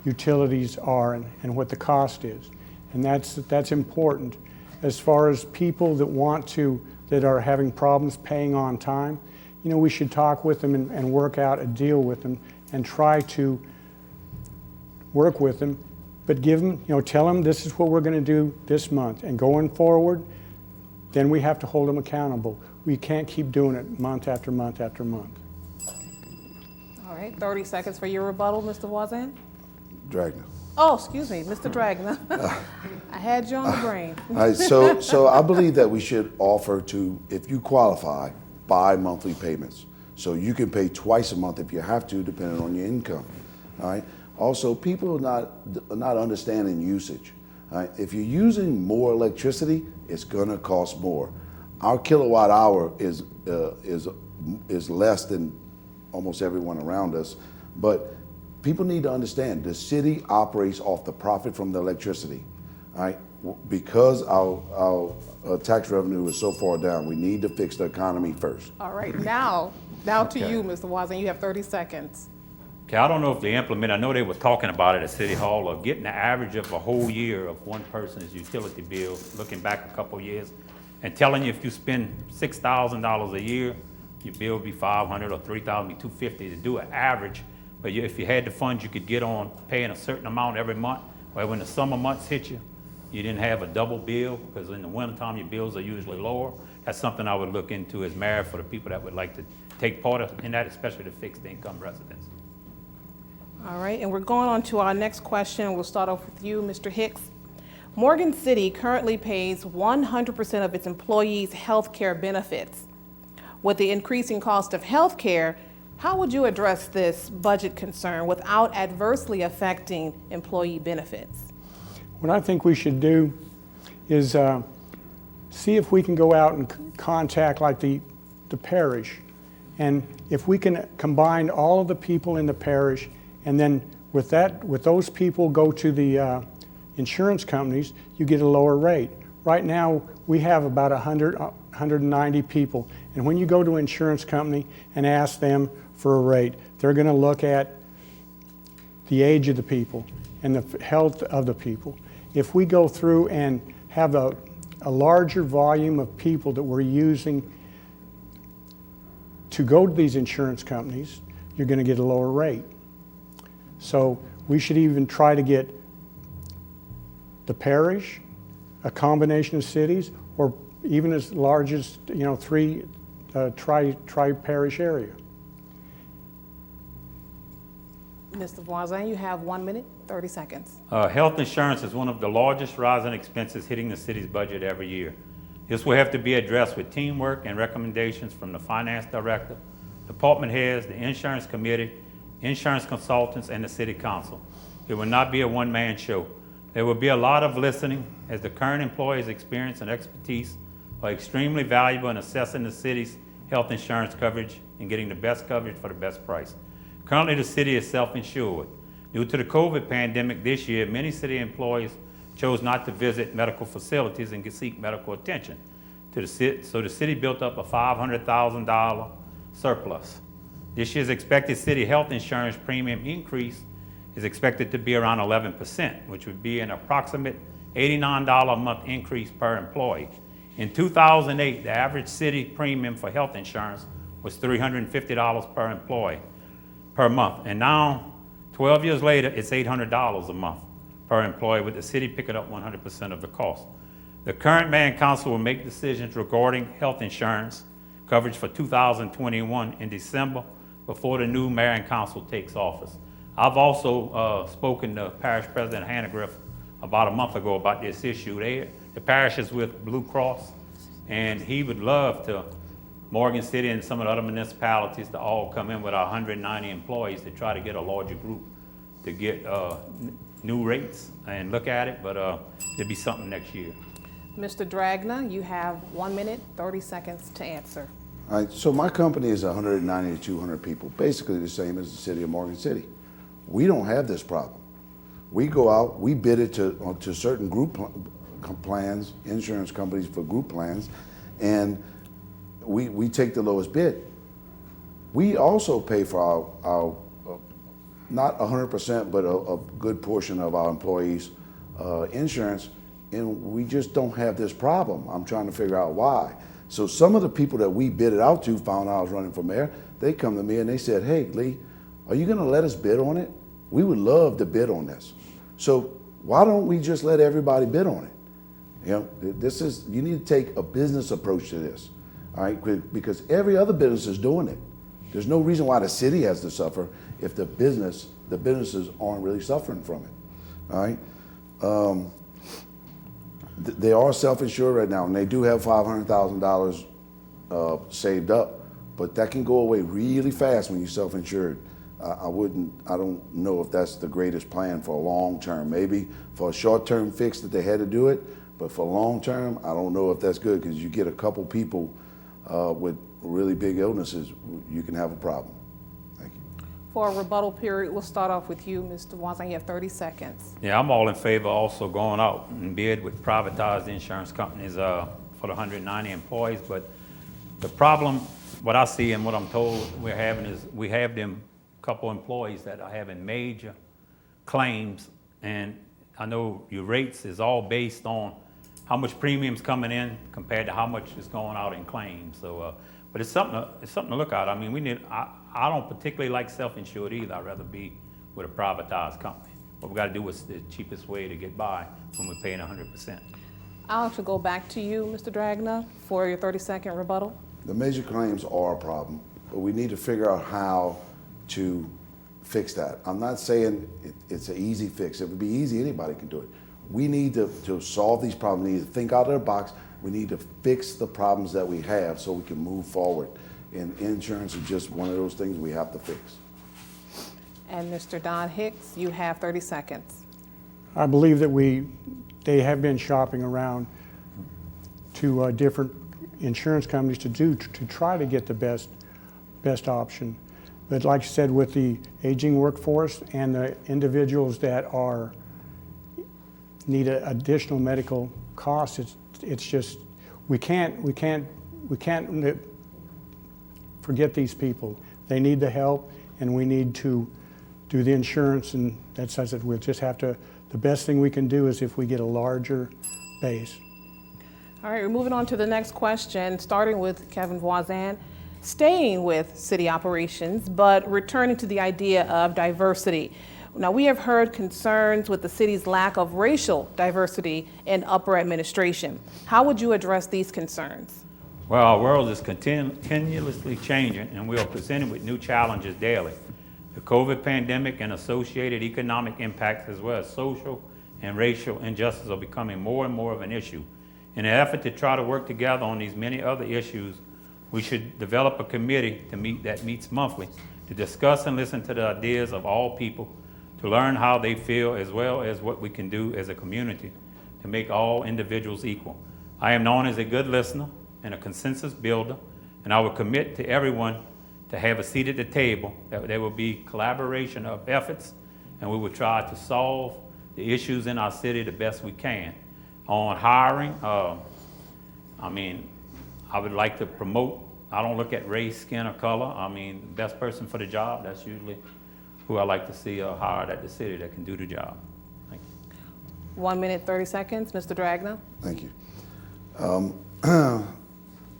utilities are and what the cost is. And that's important. As far as people that are having problems paying on time, we should talk with them and work out a deal with them and try to work with them, but tell them this is what we're going to do this month. And going forward, then we have to hold them accountable. We can't keep doing it month after month after month. All right, 30 seconds for your rebuttal, Mr. Wazan. Dragna. Oh, excuse me, Mr. Dragna. I had you on the brain. All right, so I believe that we should offer to, if you qualify, bi-monthly payments. So you can pay twice a month if you have to, depending on your income. All right. Also, people are not understanding usage. All right? If you're using more electricity, it's going to cost more. Our kilowatt hour is less than almost everyone around us, but people need to understand the city operates off the profit from the electricity. All right? Because our tax revenue is so far down, we need to fix the economy first. All right, now to Okay. you, Mr. Wazan. You have 30 seconds. Okay, I don't know if they implement, I know they were talking about it at City Hall, of getting the average of a whole year of one person's utility bill, looking back a couple years, and telling you if you spend $6,000 a year, your bill would be $500 or $3,000, be $250 to do an average. But if you had the funds, you could get on paying a certain amount every month, where when the summer months hit you, you didn't have a double bill, because in the wintertime, your bills are usually lower. That's something I would look into as mayor for the people that would like to take part in that, especially the fixed income residents. All right, and we're going on to our next question. We'll start off with you, Mr. Hicks. Morgan City currently pays 100% of its employees' health care benefits. With the increasing cost of health care, how would you address this budget concern without adversely affecting employee benefits? What I think we should do is see if we can go out and contact like the parish. And if we can combine all of the people in the parish, and then with those people go to the insurance companies, you get a lower rate. Right now, we have about 190 people. And when you go to an insurance company and ask them for a rate, they're going to look at the age of the people and the health of the people. If we go through and have a larger volume of people that we're using to go to these insurance companies, you're going to get a lower rate. So we should even try to get the parish, a combination of cities, or even as large as 3 tri-parish area. Mr. Voisin, you have 1 minute, 30 seconds. Health insurance is one of the largest rising expenses hitting the city's budget every year. This will have to be addressed with teamwork and recommendations from the finance director, department heads, the insurance committee, insurance consultants, and the city council. It will not be a one-man show. There will be a lot of listening, as the current employees' experience and expertise are extremely valuable in assessing the city's health insurance coverage and getting the best coverage for the best price. Currently, the city is self-insured. Due to the COVID pandemic this year, many city employees chose not to visit medical facilities and seek medical attention. So the city built up a $500,000 surplus. This year's expected city health insurance premium increase is expected to be around 11%, which would be an approximate $89 a month increase per employee. In 2008, the average city premium for health insurance was $350 per employee per month. And now, 12 years later, it's $800 a month per employee, with the city picking up 100% of the cost. The current mayor and council will make decisions regarding health insurance coverage for 2021 in December, before the new mayor and council takes office. I've also spoken to Parish President Hannegriff about a month ago about this issue. The parish is with Blue Cross, and he would love to, Morgan City and some of the other municipalities, to all come in with our 190 employees to try to get a larger group to get new rates and look at it, but it'll be something next year. Mr. Dragna, you have 1 minute, 30 seconds to answer. All right, so my company is 190 to 200 people, basically the same as the city of Morgan City. We don't have this problem. We go out, we bid it to certain group plans, insurance companies for group plans, and we take the lowest bid. We also pay for our not 100%, but a good portion of our employees' insurance, and we just don't have this problem. I'm trying to figure out why. So some of the people that we bid it out to found out I was running for mayor. They come to me and they said, "Hey, Lee, are you going to let us bid on it? We would love to bid on this. So why don't we just let everybody bid on it? You know, you need to take a business approach to this, all right? Because every other business is doing it. There's no reason why the city has to suffer if the businesses aren't really suffering from it, all right? They are self-insured right now, and they do have $500,000 saved up, but that can go away really fast when you're self-insured. I don't know if that's the greatest plan for a long term. Maybe for a short term fix that they had to do it, but for long term, I don't know if that's good, because you get a couple people with really big illnesses, you can have a problem. Thank you. For a rebuttal period, we'll start off with you, Mr. Watson. You have 30 seconds. Yeah, I'm all in favor of also going out and bid with privatized insurance companies for the 190 employees. But the problem, what I see and what I'm told we're having is we have them couple employees that are having major claims, and I know your rates is all based on how much premiums coming in compared to how much is going out in claims. So, but it's something to look at. I mean, I don't particularly like self-insured either. I'd rather be with a privatized company. What we got to do is the cheapest way to get by when we're paying 100%. I'll have to go back to you, Mr. Dragna, for your 30-second rebuttal. The major claims are a problem, but we need to figure out how to fix that. I'm not saying it's an easy fix. If it would be easy, anybody can do it. We need to solve these problems. We need to think out of the box. We need to fix the problems that we have so we can move forward. And insurance is just one of those things we have to fix. And Mr. Don Hicks, you have 30 seconds. I believe that they have been shopping around to different insurance companies to try to get the best option. But like I said, with the aging workforce and the individuals that need additional medical costs, it's just we can't forget these people. They need the help, and we need to do the insurance, and that says that we'll just have to. The best thing we can do is if we get a larger base. All right, we're moving on to the next question, starting with Kevin Voisin. Staying with city operations, but returning to the idea of diversity. Now, we have heard concerns with the city's lack of racial diversity in upper administration. How would you address these concerns? Well, our world is continuously changing, and we are presented with new challenges daily. The COVID pandemic and associated economic impacts, as well as social and racial injustice, are becoming more and more of an issue. In an effort to try to work together on these many other issues, we should develop a committee that meets monthly to discuss and listen to the ideas of all people, to learn how they feel, as well as what we can do as a community to make all individuals equal. I am known as a good listener and a consensus builder, and I will commit to everyone to have a seat at the table, that there will be collaboration of efforts, and we will try to solve the issues in our city the best we can. On hiring, I would like to promote, I don't look at race, skin, or color. I mean, the best person for the job, that's usually who I like to see hired at the city that can do the job. Thank you. 1 minute, 30 seconds, Mr. Dragna. Thank you.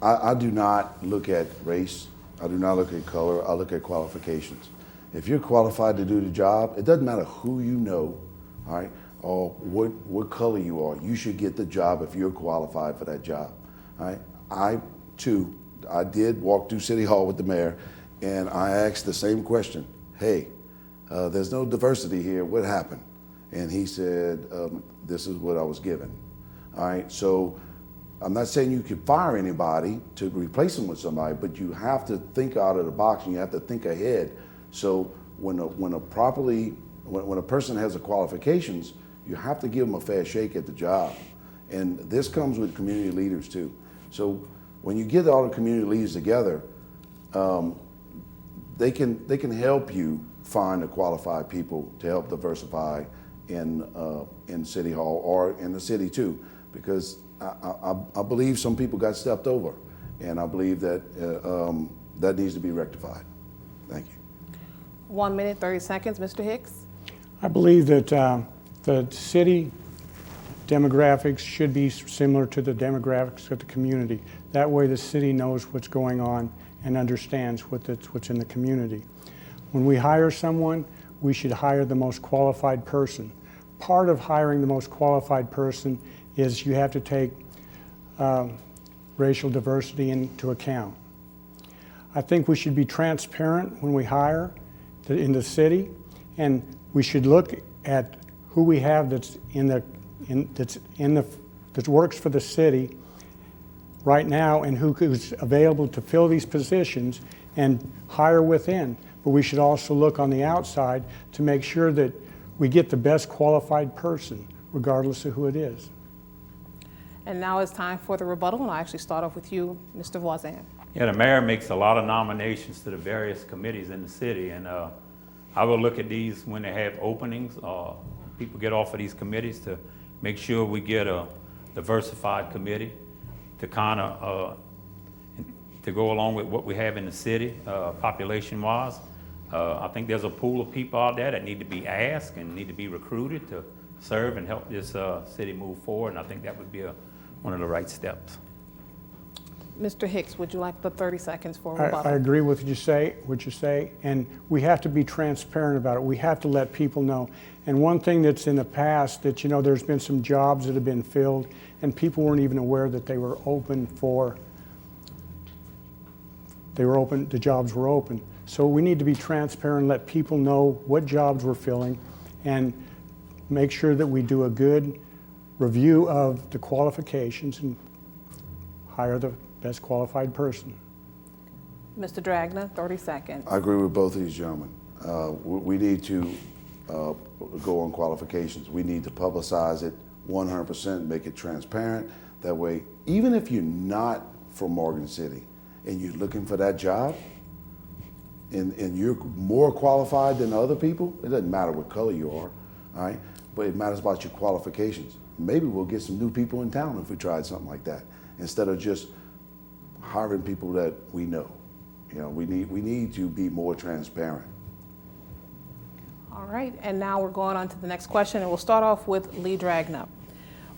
I do not look at race. I do not look at color. I look at qualifications. If you're qualified to do the job, it doesn't matter who you know, all right, or what color you are. You should get the job if you're qualified for that job, all right? I did walk through City Hall with the mayor, and I asked the same question. Hey, there's no diversity here. What happened? And he said, this is what I was given. All right, so I'm not saying you could fire anybody to replace them with somebody, but you have to think out of the box and you have to think ahead. So when a person has the qualifications, you have to give them a fair shake at the job. And this comes with community leaders too. So when you get all the community leaders together, they can help you find the qualified people to help diversify in City Hall or in the city too, because I believe some people got stepped over, and I believe that that needs to be rectified. Thank you. 1 minute, 30 seconds, Mr. Hicks. I believe that the city demographics should be similar to the demographics of the community. That way the city knows what's going on and understands what's in the community. When we hire someone, we should hire the most qualified person. Part of hiring the most qualified person is you have to take racial diversity into account. I think we should be transparent when we hire in the city, and we should look at who we have that works for the city right now and who's available to fill these positions and hire within. But we should also look on the outside to make sure that we get the best qualified person, regardless of who it is. And now it's time for the rebuttal, and I'll actually start off with you, Mr. Voisin. Yeah, the mayor makes a lot of nominations to the various committees in the city, and I will look at these when they have openings, people get off of these committees to make sure we get a diversified committee to kind of, to go along with what we have in the city, population-wise. I think there's a pool of people out there that need to be asked and need to be recruited to serve and help this city move forward, and I think that would be one of the right steps. Mr. Hicks, would you like the 30 seconds for a I rebuttal? agree with what you say, and we have to be transparent about it. We have to let people know. And one thing that's in the past that, there's been some jobs that have been filled and people weren't even aware that they were open the jobs were open. So we need to be transparent, let people know what jobs we're filling, and make sure that we do a good review of the qualifications and hire the best qualified person. Mr. Dragna, 30 seconds. I agree with both of these gentlemen. We need to go on qualifications. We need to publicize it 100%, make it transparent. That way, even if you're not from Morgan City and you're looking for that job, and you're more qualified than other people, it doesn't matter what color you are, all right? But it matters about your qualifications. Maybe we'll get some new people in town if we tried something like that, instead of just hiring people that we know. We need to be more transparent. All right, and now we're going on to the next question, and we'll start off with Lee Dragna.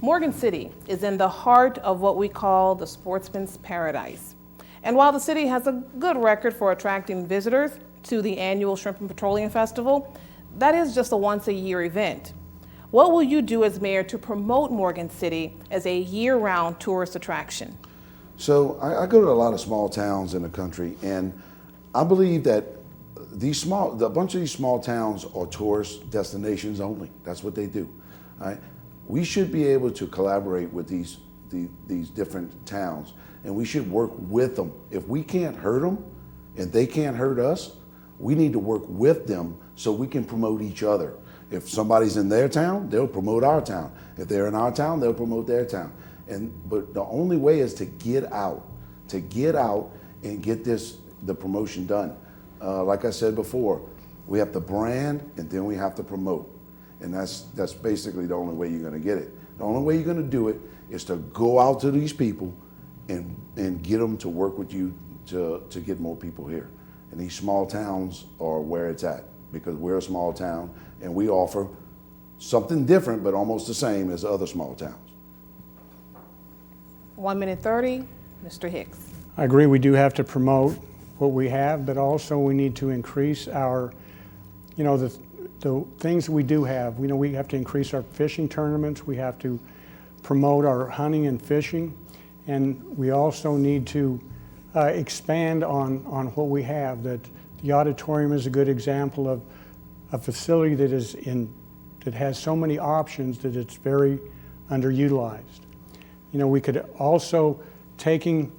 Morgan City is in the heart of what we call the sportsman's paradise. And while the city has a good record for attracting visitors to the annual Shrimp and Petroleum Festival, that is just a once-a-year event. What will you do as mayor to promote Morgan City as a year-round tourist attraction? So I go to a lot of small towns in the country, and I believe that a bunch of these small towns are tourist destinations only. That's what they do. Right? We should be able to collaborate with these different towns, and we should work with them. If we can't hurt them and they can't hurt us, we need to work with them so we can promote each other. If somebody's in their town, they'll promote our town. If they're in our town, they'll promote their town. But the only way is to get out and get the promotion done. Like I said before, we have to brand and then we have to promote. And that's basically the only way you're gonna get it. The only way you're gonna do it is to go out to these people and get them to work with you to get more people here. And these small towns are where it's at, because we're a small town and we offer something different but almost the same as other small towns. 1 minute 30, Mr. Hicks. I agree, we do have to promote what we have, but also we need to increase our, the things that we do have. We have to increase our fishing tournaments, we have to promote our hunting and fishing, and we also need to expand on what we have. That the auditorium is a good example of a facility that has so many options that it's very underutilized. We could also I think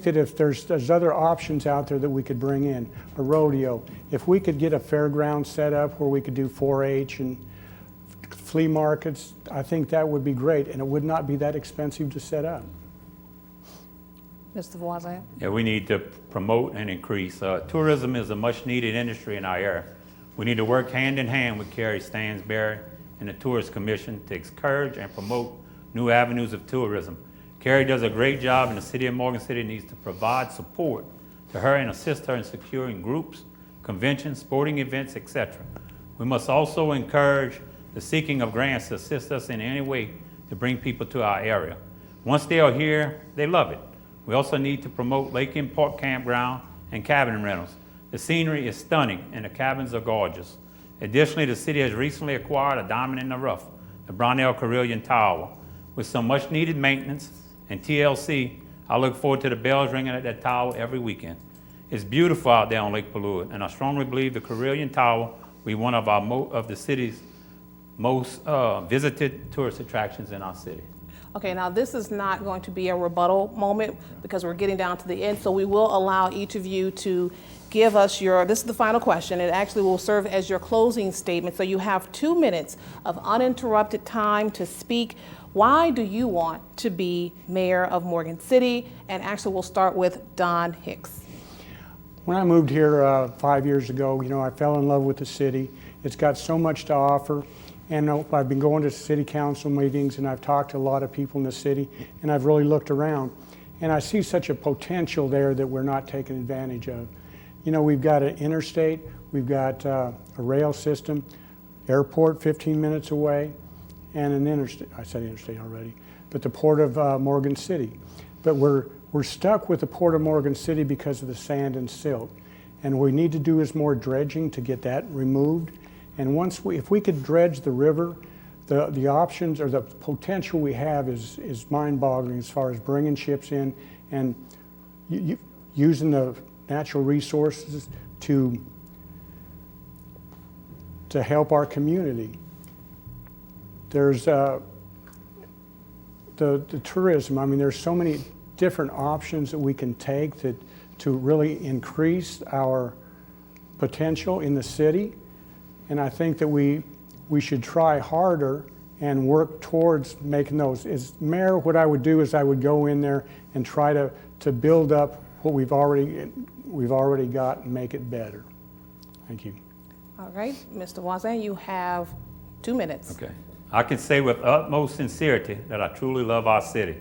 that if there's other options out there that we could bring in, a rodeo. If we could get a fairground set up where we could do 4-H and flea markets, I think that would be great, and it would not be that expensive to set up. Mr. Voisin. Yeah, we need to promote and increase. Tourism is a much-needed industry in our area. We need to work hand in hand with Kerry Stansberry and the Tourist Commission to encourage and promote new avenues of tourism. Kerry does a great job, and the city of Morgan City needs to provide support to her and assist her in securing groups, conventions, sporting events, etc. We must also encourage the seeking of grants to assist us in any way to bring people to our area. Once they are here, they love it. We also need to promote Lake and Park Campground and cabin rentals. The scenery is stunning and the cabins are gorgeous. Additionally, the city has recently acquired a diamond in the rough, the Brownell Carillon Tower. With some much needed maintenance and TLC, I look forward to the bells ringing at that tower every weekend. It's beautiful out there on Lake Palourde, and I strongly believe the Carillon Tower will be one of the city's most visited tourist attractions in our city. Okay, now this is not going to be a rebuttal moment because we're getting down to the end, so we will allow each of you to give us this is the final question. It actually will serve as your closing statement, so you have 2 minutes of uninterrupted time to speak. Why do you want to be mayor of Morgan City? And actually, we'll start with Don Hicks. When I moved here 5 years ago, I fell in love with the city. It's got so much to offer. And I've been going to city council meetings and I've talked to a lot of people in the city and I've really looked around. And I see such a potential there that we're not taking advantage of. We've got an interstate, we've got a rail system, airport 15 minutes away, and an interstate, I said interstate already, but the Port of Morgan City. But we're stuck with the Port of Morgan City because of the sand and silt. And what we need to do is more dredging to get that removed. And if we could dredge the river, the options or the potential we have is mind-boggling as far as bringing ships in and using the natural resources to help our community. There's the tourism. I mean, there's so many different options that we can take to really increase our potential in the city. And I think that we should try harder and work towards making those. As mayor, what I would do is I would go in there and try to build up what we've already got and make it better. Thank you. All right, Mr. Voisin, you have 2 minutes. Okay. I can say with utmost sincerity that I truly love our city.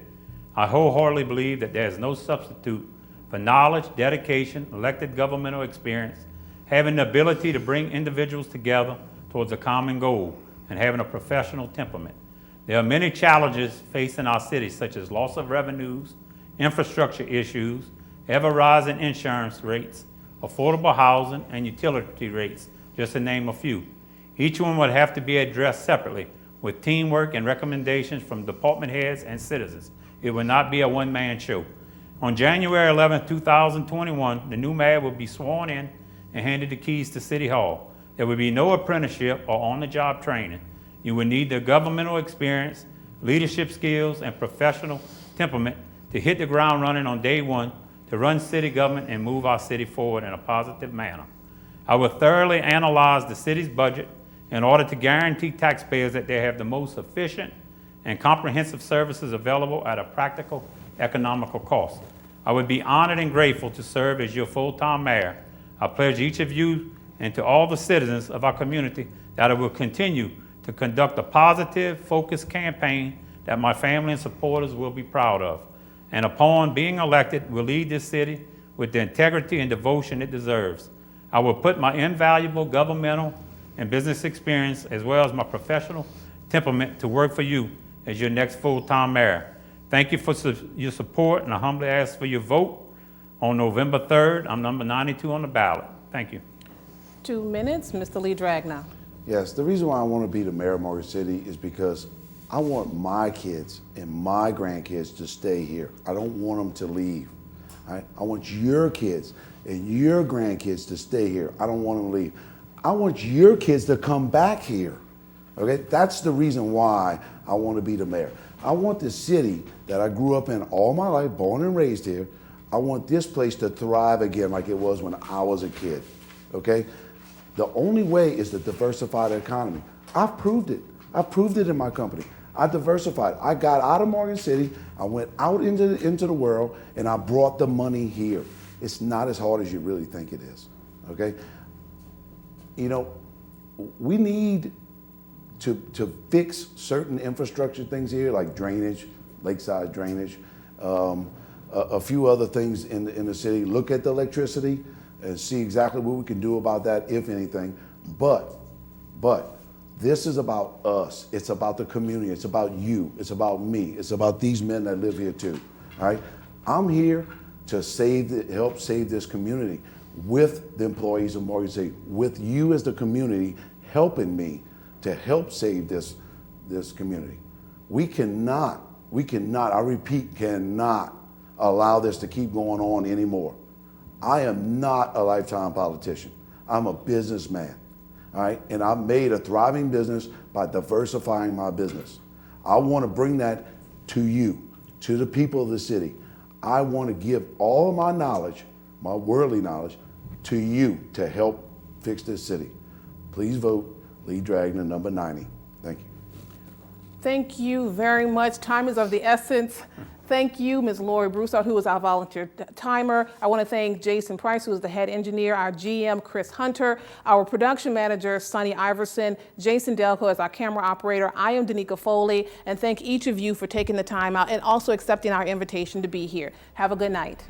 I wholeheartedly believe that there is no substitute for knowledge, dedication, elected governmental experience, having the ability to bring individuals together towards a common goal, and having a professional temperament. There are many challenges facing our city, such as loss of revenues, infrastructure issues, ever-rising insurance rates, affordable housing, and utility rates, just to name a few. Each one would have to be addressed separately with teamwork and recommendations from department heads and citizens. It would not be a one-man show. On January 11, 2021, the new mayor will be sworn in and handed the keys to City Hall. There will be no apprenticeship or on-the-job training. You will need the governmental experience, leadership skills, and professional temperament to hit the ground running on day one, to run city government and move our city forward in a positive manner. I will thoroughly analyze the city's budget in order to guarantee taxpayers that they have the most efficient and comprehensive services available at a practical, economical cost. I would be honored and grateful to serve as your full-time mayor. I pledge each of you and to all the citizens of our community that I will continue to conduct a positive, focused campaign that my family and supporters will be proud of. And upon being elected, will lead this city with the integrity and devotion it deserves. I will put my invaluable governmental and business experience, as well as my professional temperament, to work for you as your next full-time mayor. Thank you for your support, and I humbly ask for your vote on November 3rd. I'm number 92 on the ballot. Thank you. 2 minutes, Mr. Lee Dragna. Yes, the reason why I want to be the mayor of Morgan City is because I want my kids and my grandkids to stay here. I don't want them to leave. I want your kids and your grandkids to stay here. I don't want them to leave. I want your kids to come back here. Okay, that's the reason why I want to be the mayor. I want the city that I grew up in all my life, born and raised here, I want this place to thrive again like it was when I was a kid, okay? The only way is to diversify the economy. I've proved it. I've proved it in my company. I diversified. I got out of Morgan City, I went out into the world, and I brought the money here. It's not as hard as you really think it is, okay? You know, we need to fix certain infrastructure things here, like drainage, lakeside drainage, a few other things in the city. Look at the electricity. and see exactly what we can do about that, if anything. But this is about us. It's about the community. It's about you. It's about me. It's about these men that live here too. All right. I'm here to help save this community with the employees of Morgan City, with you as the community helping me to help save this community. We cannot, I repeat, cannot allow this to keep going on anymore. I am not a lifetime politician. I'm a businessman, all right? And I've made a thriving business by diversifying my business. I want to bring that to you, to the people of the city. I want to give all of my knowledge, my worldly knowledge, to you to help fix this city. Please vote Lee Dragna, number 90. Thank you. Thank you very much. Time is of the essence. Thank you, Ms. Lori Broussard, who is our volunteer timer. I want to thank Jason Price, who is the head engineer, our GM, Chris Hunter, our production manager, Sonny Iverson, Jason Delco as our camera operator. I am Danica Foley, and thank each of you for taking the time out and also accepting our invitation to be here. Have a good night.